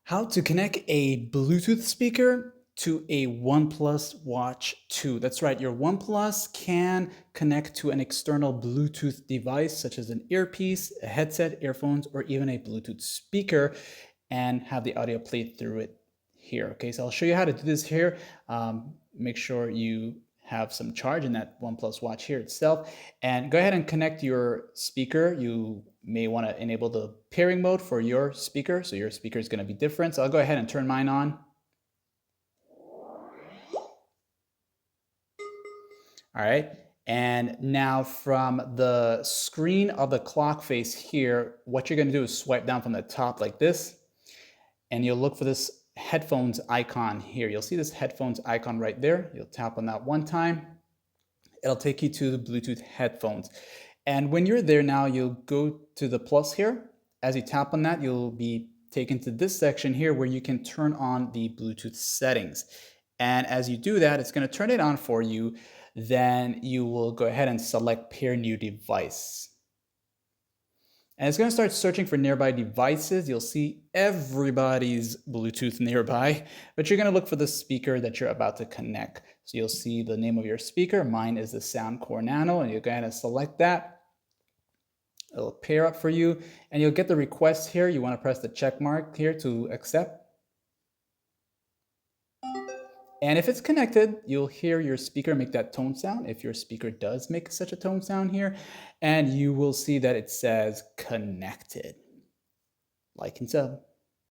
How to connect a Bluetooth speaker to a OnePlus Watch 2. That's right, your OnePlus can connect to an external Bluetooth device such as an earpiece, a headset, earphones, or even a Bluetooth speaker and have the audio play through it here. Okay, so I'll show you how to do this here. Make sure you have some charge in that OnePlus Watch here itself, and go ahead and connect your speaker. You may want to enable the pairing mode for your speaker, so your speaker is going to be different. So I'll go ahead and turn mine on. All right, and now from the screen of the clock face here, what you're going to do is swipe down from the top like this, and you'll look for this headphones icon here. You'll see this headphones icon right there. You'll tap on that one time. It'll take you to the Bluetooth headphones. And when you're there now, you'll go to the plus here. As you tap on that, you'll be taken to this section here where you can turn on the Bluetooth settings. And as you do that, it's going to turn it on for you. Then you will go ahead and select pair new device. And it's going to start searching for nearby devices. You'll see everybody's Bluetooth nearby, but you're going to look for the speaker that you're about to connect. So you'll see the name of your speaker. Mine is the Soundcore Nano, and you'll go ahead and select that. It'll pair up for you, and you'll get the request here. You want to press the check mark here to accept. And if it's connected, you'll hear your speaker make that tone sound, if your speaker does make such a tone sound here, and you will see that it says connected, like and sub.